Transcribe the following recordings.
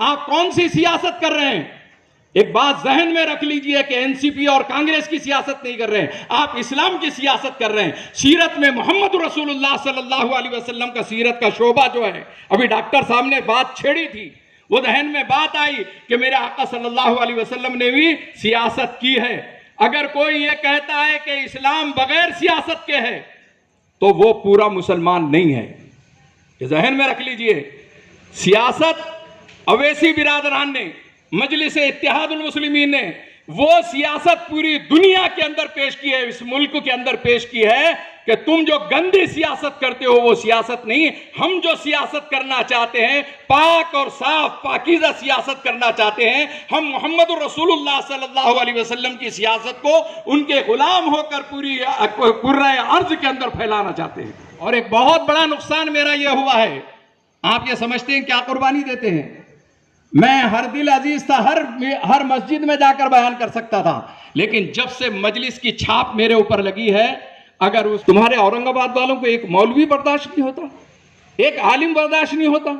आप कौन सी सियासत कर रहे हैं? एक बात जहन में रख लीजिए कि एनसीपी और कांग्रेस की सियासत नहीं कर रहे हैं, आप इस्लाम की सियासत कर रहे हैं। सीरत में मोहम्मद रसूलुल्लाह सल्लल्लाहु अलैहि वसल्लम का सीरत का शोभा जो है, अभी डॉक्टर साहब ने बात छेड़ी थी, वो जहन में बात आई कि मेरे आका सल्लल्लाहु अलैहि वसल्लम ने भी सियासत की है। अगर कोई ये कहता है कि इस्लाम बगैर सियासत के है तो वो पूरा मुसलमान नहीं है, ये जहन में रख लीजिए। सियासत अवैसी बिरादरान ने, मजलिस इत्तेहादुल मुस्लिमीन ने वो सियासत पूरी दुनिया के अंदर पेश की है, इस मुल्क के अंदर पेश की है कि तुम जो गंदी सियासत करते हो वो सियासत नहीं, हम जो सियासत करना चाहते हैं पाक और साफ पाकीज़ा सियासत करना चाहते हैं। हम मोहम्मद रसूलुल्लाह सल्लल्लाहु अलैहि वसल्लम की सियासत को उनके गुलाम होकर पूरी कुर्रा अर्ज के अंदर फैलाना चाहते हैं। और एक बहुत बड़ा नुकसान मेरा यह हुआ है, आप ये समझते हैं क्या कुर्बानी देते हैं? मैं हर दिल अजीज था, हर मस्जिद में जाकर बयान कर सकता था, लेकिन जब से मजलिस की छाप मेरे ऊपर लगी है, अगर उस तुम्हारे औरंगाबाद वालों को एक मौलवी बर्दाश्त नहीं होता, एक आलिम बर्दाश्त नहीं होता,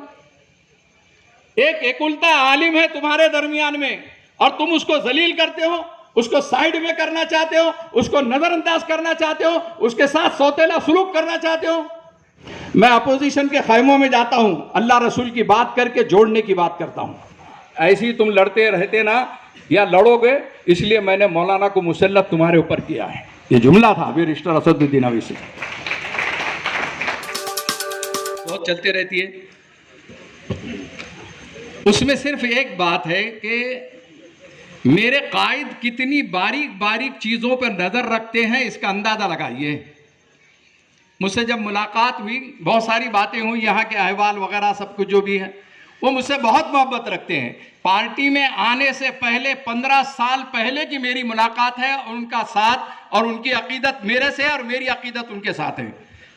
एक उल्टा आलिम है तुम्हारे दरमियान में और तुम उसको जलील करते हो, उसको साइड में करना चाहते हो, उसको नजरअंदाज करना चाहते हो, उसके साथ सौतेला सुलूक करना चाहते हो। मैं अपोजिशन के खैमों में जाता हूं, अल्लाह रसूल की बात करके जोड़ने की बात करता हूं। ऐसे ही तुम लड़ते रहते ना या लड़ोगे, इसलिए मैंने मौलाना को मुसल्लत तुम्हारे ऊपर किया है। ये जुमला था बैरिस्टर असदुद्दीन अवीसी। बहुत चलते रहती है, उसमें सिर्फ एक बात है कि मेरे कायद कितनी बारीक बारीक चीजों पर नजर रखते हैं, इसका अंदाजा लगाइए। मुझसे जब मुलाकात हुई, बहुत सारी बातें हुई, यहाँ के अहवाल वगैरह सब कुछ जो भी है, वो मुझसे बहुत मोहब्बत रखते हैं। पार्टी में आने से पहले 15 साल पहले की मेरी मुलाकात है, उनका साथ और उनकी अकीदत मेरे से और मेरी अकीदत उनके साथ है,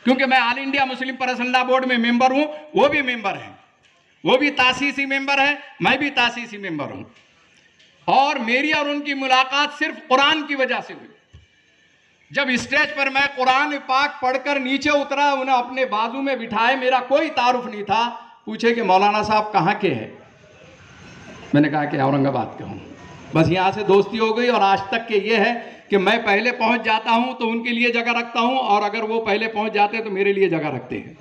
क्योंकि मैं all India Muslim personal law board में मेंबर हूँ, वो भी मेंबर हैं, वो भी तासीसी मेंबर है, मैं भी तासीसी मेंबर हूँ। और मेरी और उनकी मुलाकात सिर्फ कुरान की वजह से हुई। जब स्टेज पर मैं कुरान पाक पढ़कर नीचे उतरा, उन्हें अपने बाजू में बिठाए, मेरा कोई तारुफ नहीं था, पूछे कि मौलाना साहब कहाँ के हैं? मैंने कहा कि औरंगाबाद का हूँ। बस यहाँ से दोस्ती हो गई और आज तक के ये है कि मैं पहले पहुँच जाता हूँ तो उनके लिए जगह रखता हूँ, और अगर वो पहले पहुँच जाते तो मेरे लिए जगह रखते हैं।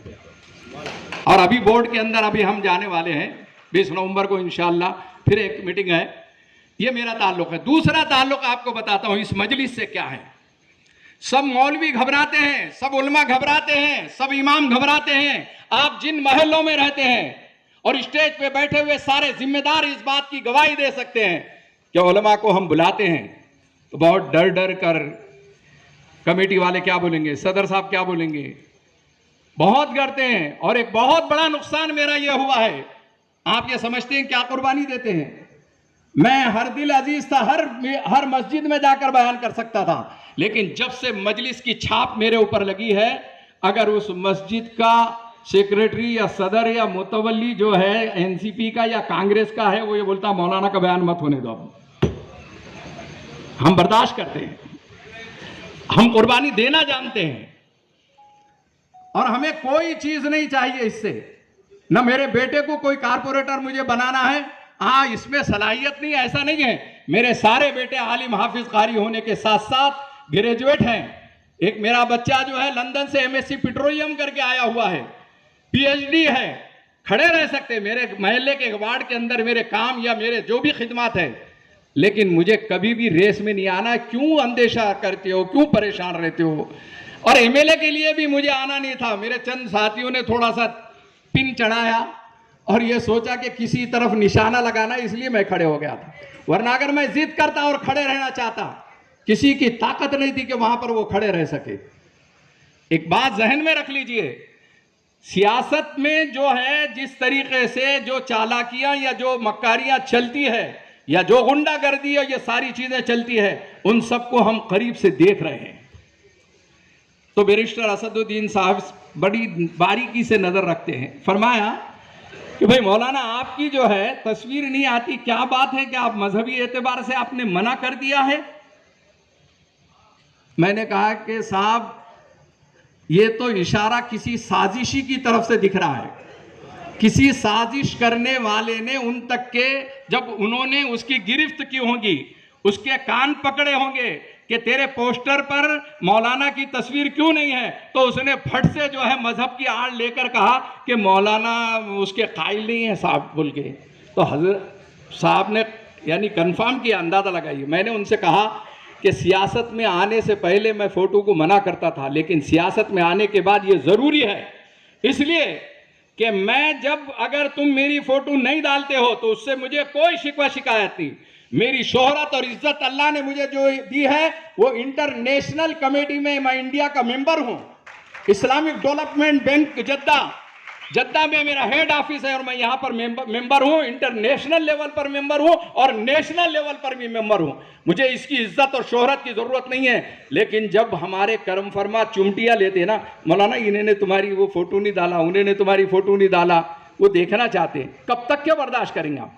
और अभी बोर्ड के अंदर अभी हम जाने वाले हैं 20 नवंबर को इंशाअल्लाह, फिर एक मीटिंग है। ये मेरा ताल्लुक है। दूसरा ताल्लुक आपको बताता हूँ इस मजलिस से क्या है। सब मौलवी घबराते हैं, सब उलमा घबराते हैं, सब इमाम घबराते हैं। आप जिन महलों में रहते हैं और स्टेज पे बैठे हुए सारे जिम्मेदार इस बात की गवाही दे सकते हैं कि उलमा को हम बुलाते हैं तो बहुत डर डर कर, कमेटी वाले क्या बोलेंगे, सदर साहब क्या बोलेंगे, बहुत डरते हैं। और एक बहुत बड़ा नुकसान मेरा यह हुआ है, आप ये समझते हैं क्या कुर्बानी देते हैं? मैं हर दिल अजीज था, हर मस्जिद में जाकर बयान कर सकता था, लेकिन जब से मजलिस की छाप मेरे ऊपर लगी है, अगर उस मस्जिद का सेक्रेटरी या सदर या मुतवल्ली जो है एनसीपी का या कांग्रेस का है, वो ये बोलता मौलाना का बयान मत होने दो, हम बर्दाश्त करते हैं, हम कुर्बानी देना जानते हैं और हमें कोई चीज नहीं चाहिए इससे। न मेरे बेटे को कोई कारपोरेटर मुझे बनाना है, हाँ इसमें सलाहियत नहीं, ऐसा नहीं है। मेरे सारे बेटे आलिम हाफिज कारी होने के साथ साथ ग्रेजुएट हैं। एक मेरा बच्चा जो है लंदन से एमएससी पेट्रोलियम करके आया हुआ है, पीएचडी है। खड़े रह सकते मेरे महल्ले के वार्ड के अंदर मेरे काम या मेरे जो भी खिदमत है, लेकिन मुझे कभी भी रेस में नहीं आना। क्यों अंदेशा करते हो, क्यों परेशान रहते हो? और एमएलए के लिए भी मुझे आना नहीं था। मेरे चंद साथियों ने थोड़ा सा पिन चढ़ाया और ये सोचा कि किसी तरफ निशाना लगाना, इसलिए मैं खड़े हो गया था। वरना अगर मैं जिद करता और खड़े रहना चाहता, किसी की ताकत नहीं थी कि वहां पर वो खड़े रह सके। एक बात जहन में रख लीजिए, सियासत में जो है जिस तरीके से जो चालाकियां या जो मक्कारियां चलती है या जो गुंडागर्दी है, ये सारी चीजें चलती है, उन सबको हम करीब से देख रहे हैं। तो बैरिस्टर असदुद्दीन साहब बड़ी बारीकी से नजर रखते हैं। फरमाया कि भाई मौलाना आपकी जो है तस्वीर नहीं आती, क्या बात है कि आप मजहबी एतबार से आपने मना कर दिया है? मैंने कहा कि साहब ये तो इशारा किसी साजिशी की तरफ से दिख रहा है। किसी साजिश करने वाले ने उन तक के, जब उन्होंने उसकी गिरफ्त की होगी, उसके कान पकड़े होंगे कि तेरे पोस्टर पर मौलाना की तस्वीर क्यों नहीं है, तो उसने फट से जो है मजहब की आड़ लेकर कहा कि मौलाना उसके कायल नहीं है साहब बोल के। तो हजरत साहब ने यानी कंफर्म किया, अंदाज़ा लगाइए। मैंने उनसे कहा कि सियासत में आने से पहले मैं फ़ोटो को मना करता था, लेकिन सियासत में आने के बाद ये ज़रूरी है, इसलिए कि मैं जब अगर तुम मेरी फ़ोटो नहीं डालते हो तो उससे मुझे कोई शिकवा शिकायत नहीं। मेरी शोहरत और इज्जत अल्लाह ने मुझे जो दी है वो इंटरनेशनल कमेटी में मैं इंडिया का मेंबर हूं। इस्लामिक डेवलपमेंट बैंक जद्दा में मेरा हेड ऑफिस है और मैं यहां पर मेंबर हूं, इंटरनेशनल लेवल पर मेंबर हूं और नेशनल लेवल पर भी मेंबर हूं। मुझे इसकी इज्जत और शोहरत की जरूरत नहीं है। लेकिन जब हमारे करम फरमा चुमटियां लेते ना, मौलाना इन्होंने तुम्हारी वो फोटो नहीं डाला, उन्होंने तुम्हारी फोटो नहीं डाला, वो देखना चाहते हैं, कब तक क्या बर्दाश्त करेंगे आप?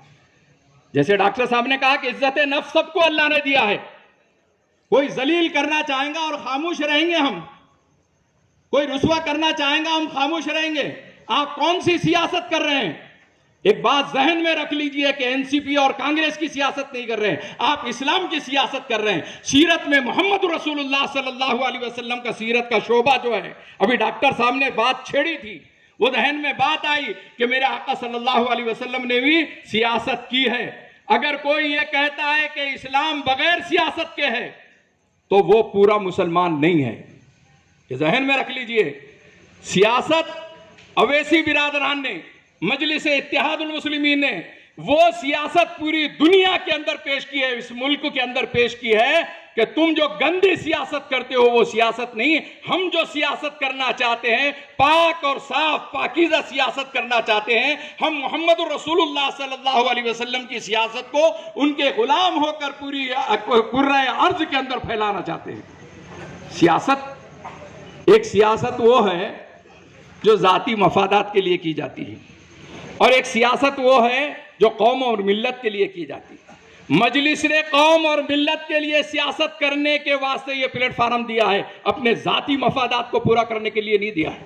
जैसे डॉक्टर साहब ने कहा कि इज्जत नफ्स सबको अल्लाह ने दिया है, कोई जलील करना चाहेगा और खामोश रहेंगे हम, कोई रुसवा करना चाहेगा हम खामोश रहेंगे। आप कौन सी सियासत कर रहे हैं? एक बात जहन में रख लीजिए कि एनसीपी और कांग्रेस की सियासत नहीं कर रहे हैं, आप इस्लाम की सियासत कर रहे हैं। सीरत में मोहम्मद रसूलुल्लाह सल्लल्लाहु अलैहि वसल्लम का सीरत का शोभा जो है, अभी डॉक्टर साहब ने बात छेड़ी थी, वो जहन में बात आई कि मेरे आका सल्लल्लाहु अलैहि वसल्लम ने भी सियासत की है। अगर कोई ये कहता है कि इस्लाम बगैर सियासत के है तो वो पूरा मुसलमान नहीं है, ये जहन में रख लीजिए। सियासत अवैसी बिरादरान ने, मजलिस इत्तेहादुल मुस्लिमीन ने वो सियासत पूरी दुनिया के अंदर पेश की है, इस मुल्क के अंदर पेश की है कि तुम जो गंदी सियासत करते हो वो सियासत नहीं, हम जो सियासत करना चाहते हैं पाक और साफ पाकीज़ा सियासत करना चाहते हैं। हम मोहम्मद रसूलुल्लाह सल्लल्लाहु अलैहि वसल्लम की सियासत को उनके गुलाम होकर पूरी कुर्राए अर्ज के अंदर फैलाना चाहते हैं। सियासत, एक सियासत वो है जो जाती मफादात के लिए की जाती है और एक सियासत वो है जो कौम और मिल्लत के लिए की जाती है। मजलिस ने कौम और मिल्लत के लिए सियासत करने के वास्ते ये प्लेटफार्म दिया है, अपने जाती मफादात को पूरा करने के लिए नहीं दिया है।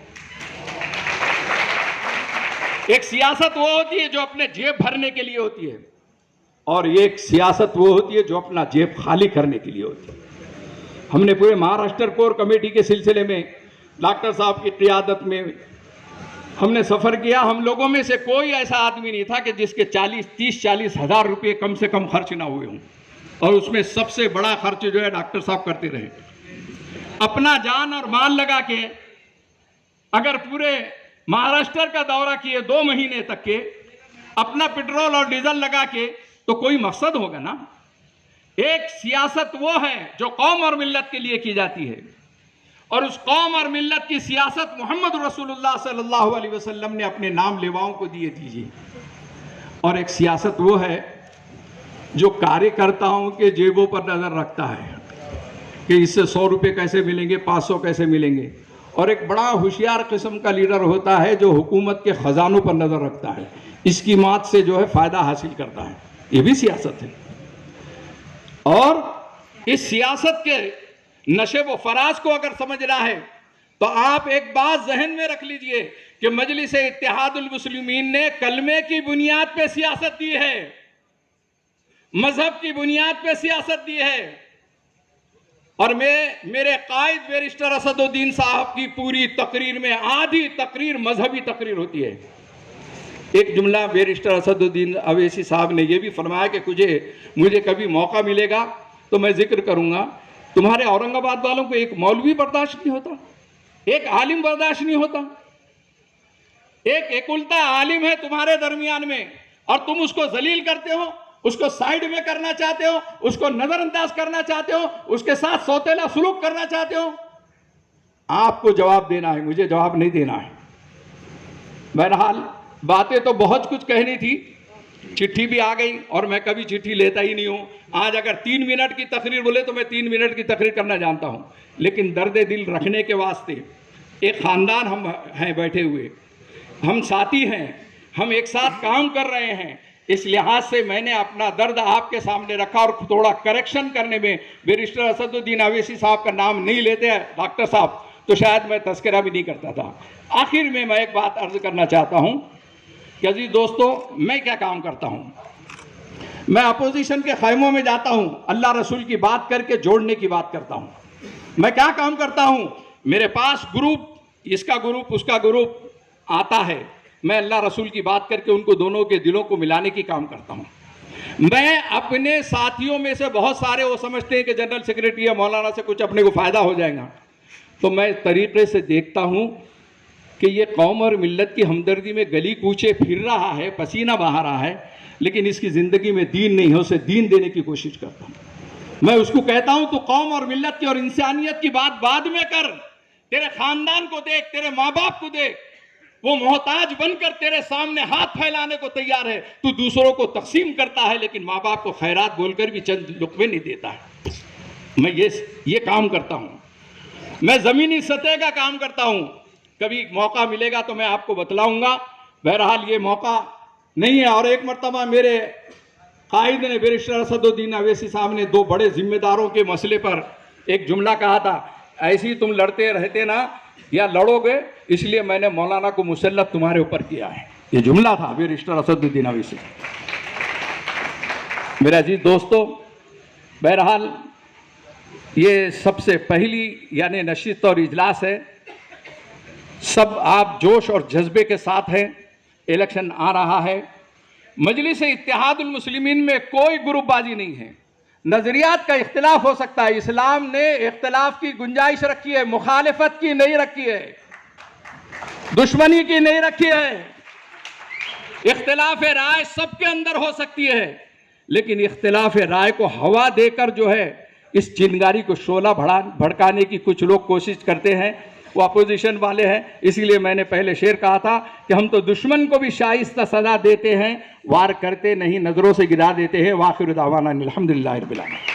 एक सियासत वो होती है जो अपने जेब भरने के लिए होती है और एक सियासत वो होती है जो अपना जेब खाली करने के लिए होती है। हमने पूरे महाराष्ट्र कोर कमेटी के सिलसिले में डॉक्टर साहब की क़ियादत में हमने सफ़र किया। हम लोगों में से कोई ऐसा आदमी नहीं था कि जिसके 30-40 हज़ार रुपये कम से कम खर्च ना हुए हों, और उसमें सबसे बड़ा खर्च जो है डॉक्टर साहब करते रहे। अपना जान और माल लगा के अगर पूरे महाराष्ट्र का दौरा किए 2 महीने तक के, अपना पेट्रोल और डीजल लगा के, तो कोई मकसद होगा ना। एक सियासत वो है जो कौम और मिल्लत के लिए की जाती है और उस कौम और मिल्लत की सियासत मोहम्मद रसूलुल्लाह सल्लल्लाहु अलैहि वसल्लम ने अपने नाम लेवाओं को दिए दीजिए। और एक सियासत वो है जो कार्यकर्ताओं के जेबों पर नज़र रखता है कि इससे 100 रुपये कैसे मिलेंगे, 500 कैसे मिलेंगे। और एक बड़ा होशियार किस्म का लीडर होता है जो हुकूमत के ख़जानों पर नज़र रखता है, इसकी मात से जो है फ़ायदा हासिल करता है। ये भी सियासत है। और इस सियासत के नशे व फराज को अगर समझना है तो आप एक बात जहन में रख लीजिए कि मजलिस इत्तेहादुल मुस्लिमीन ने कलमे की बुनियाद पे सियासत दी है, मजहब की बुनियाद पे सियासत दी है। और मेरे कायद बैरिस्टर असदुद्दीन साहब की पूरी तकरीर में आधी तकरीर मजहबी तकरीर होती है। एक जुमला बैरिस्टर असदुद्दीन अवैसी साहब ने यह भी फरमाया कि मुझे कभी मौका मिलेगा तो मैं जिक्र करूंगा, तुम्हारे औरंगाबाद वालों को एक मौलवी बर्दाश्त नहीं होता, एक आलिम बर्दाश्त नहीं होता। एक एकुलता आलिम है तुम्हारे दरमियान में और तुम उसको जलील करते हो, उसको साइड में करना चाहते हो, उसको नजरअंदाज करना चाहते हो, उसके साथ सौतेला सुलूक करना चाहते हो। आपको जवाब देना है, मुझे जवाब नहीं देना है। बहरहाल बातें तो बहुत कुछ कहनी थी, चिट्ठी भी आ गई और मैं कभी चिट्ठी लेता ही नहीं हूँ। आज अगर 3 मिनट की तकरीर बोले तो मैं 3 मिनट की तकरीर करना जानता हूँ, लेकिन दर्द दिल रखने के वास्ते एक ख़ानदान हम हैं बैठे हुए, हम साथी हैं, हम एक साथ काम कर रहे हैं, इस लिहाज से मैंने अपना दर्द आपके सामने रखा। और थोड़ा करेक्शन करने में बैरिस्टर असदुद्दीन अवैसी साहब का नाम नहीं लेते डॉक्टर साहब तो शायद मैं तस्करा भी नहीं करता था। आखिर में मैं एक बात अर्ज करना चाहता हूँ कि अजीज दोस्तों, मैं क्या काम करता हूँ। मैं अपोजिशन के खैमों में जाता हूँ, अल्लाह रसूल की बात करके जोड़ने की बात करता हूँ। मैं क्या काम करता हूँ, मेरे पास ग्रुप, इसका ग्रुप उसका ग्रुप आता है, मैं अल्लाह रसूल की बात करके उनको दोनों के दिलों को मिलाने की काम करता हूँ। मैं अपने साथियों में से बहुत सारे वो समझते हैं कि जनरल सेक्रेटरी या मौलाना से कुछ अपने को फ़ायदा हो जाएगा, तो मैं तरीक़े से देखता हूँ कि ये कौम और मिल्लत की हमदर्दी में गली कूचे फिर रहा है, पसीना बहा रहा है, लेकिन इसकी ज़िंदगी में दीन नहीं है, उसे दीन देने की कोशिश करता हूँ। मैं उसको कहता हूँ, तो कौम और मिल्लत की और इंसानियत की बात बाद में कर, तेरे ख़ानदान को देख, तेरे माँ बाप को देख, वो मोहताज बनकर तेरे सामने हाथ फैलाने को तैयार है, तू दूसरों को तकसीम करता है लेकिन माँ बाप को खैरात बोलकर भी चंद लुक़मे नहीं देता है। मैं ये काम करता हूँ। मैं ज़मीनी सतह का काम करता हूँ, कभी मौका मिलेगा तो मैं आपको बतलाऊँगा, बहरहाल ये मौका नहीं है। और एक मरतबा मेरे कायद ने, बैरिस्टर असदुद्दीन अवैसी साहब ने, दो बड़े जिम्मेदारों के मसले पर एक जुमला कहा था, ऐसे ही तुम लड़ते रहते ना या लड़ोगे, इसलिए मैंने मौलाना को मुसल्लत तुम्हारे ऊपर किया है। ये जुमला था बैरिस्टर असदुद्दीन अवैसी। मेरे अजीज दोस्तों, बहरहाल ये सबसे पहली यानी नशिस्त और इजलास है, सब आप जोश और जज्बे के साथ हैं। इलेक्शन आ रहा है, मजलिस इत्तेहादुल मुस्लिमीन में कोई ग्रुपबाजी नहीं है। नज़रियात का इख्तिलाफ हो सकता है, इस्लाम ने इख्तिलाफ की गुंजाइश रखी है, मुखालिफत की नहीं रखी है, दुश्मनी की नहीं रखी है। इख्तिलाफ राय सबके अंदर हो सकती है, लेकिन इख्तिलाफ राय को हवा देकर जो है इस चिंगारी को शोला भड़काने की कुछ लोग कोशिश करते हैं, वो अपोजिशन वाले हैं। इसीलिए मैंने पहले शेर कहा था कि हम तो दुश्मन को भी शाइस्ता सजा देते हैं, वार करते नहीं, नज़रों से गिरा देते हैं। वाखिर दावाना अल्हम्दुलिल्लाहि रब्बिल आलमीन।